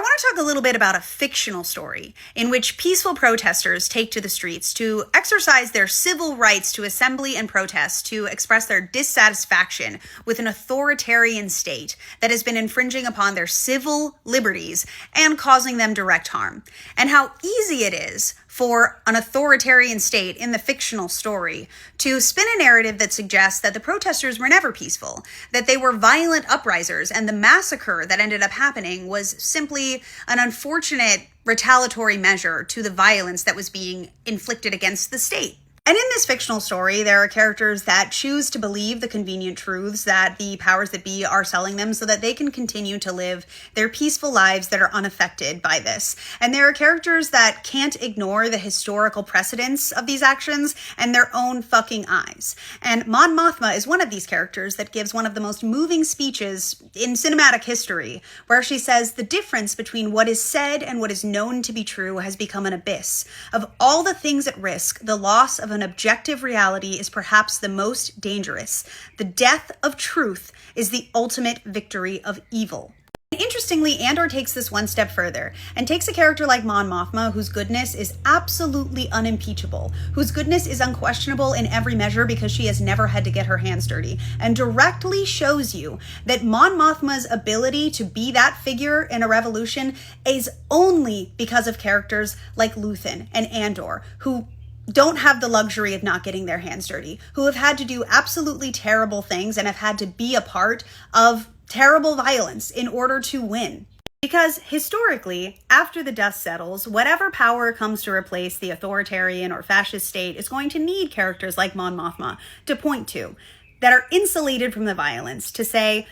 want to talk a little bit about a fictional story in which peaceful protesters take to the streets to exercise their civil rights to assembly and protest, to express their dissatisfaction with an authoritarian state that has been infringing upon their civil liberties and causing them direct harm. And how easy it is for an authoritarian state in the fictional story to spin a narrative that suggests that the protesters were never peaceful, that they were violent uprisers, and the massacre that ended up happening was simply an unfortunate retaliatory measure to the violence that was being inflicted against the state. And in this fictional story, there are characters that choose to believe the convenient truths that the powers that be are selling them so that they can continue to live their peaceful lives that are unaffected by this. And there are characters that can't ignore the historical precedents of these actions and their own fucking eyes. And Mon Mothma is one of these characters that gives one of the most moving speeches in cinematic history, where she says the difference between what is said and what is known to be true has become an abyss. Of all the things at risk, the loss of an objective reality is perhaps the most dangerous. The death of truth is the ultimate victory of evil. Interestingly, Andor takes this one step further and takes a character like Mon Mothma, whose goodness is absolutely unimpeachable, whose goodness is unquestionable in every measure because she has never had to get her hands dirty, and directly shows you that Mon Mothma's ability to be that figure in a revolution is only because of characters like Luthen and Andor, who don't have the luxury of not getting their hands dirty, who have had to do absolutely terrible things and have had to be a part of terrible violence in order to win. Because historically, after the dust settles, whatever power comes to replace the authoritarian or fascist state is going to need characters like Mon Mothma to point to, that are insulated from the violence, to say,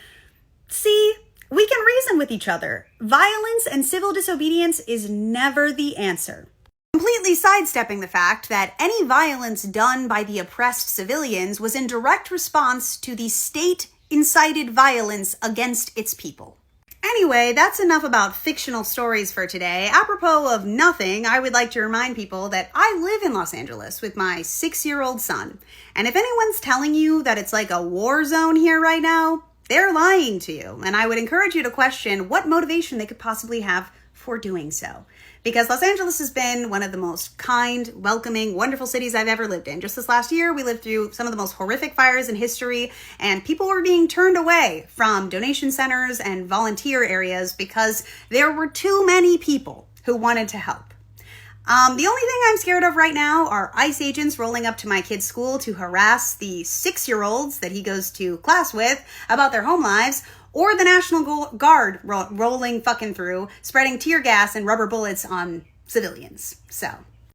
see, we can reason with each other. Violence and civil disobedience is never the answer. Completely sidestepping the fact that any violence done by the oppressed civilians was in direct response to the state-incited violence against its people. Anyway, that's enough about fictional stories for today. Apropos of nothing, I would like to remind people that I live in Los Angeles with my 6-year-old son. And if anyone's telling you that it's like a war zone here right now, they're lying to you. And I would encourage you to question what motivation they could possibly have for doing so. Because Los Angeles has been one of the most kind, welcoming, wonderful cities I've ever lived in. Just this last year, we lived through some of the most horrific fires in history, and people were being turned away from donation centers and volunteer areas because there were too many people who wanted to help. The only thing I'm scared of right now are ICE agents rolling up to my kid's school to harass the 6-year-olds that he goes to class with about their home lives, or the National Guard rolling fucking through, spreading tear gas and rubber bullets on civilians. So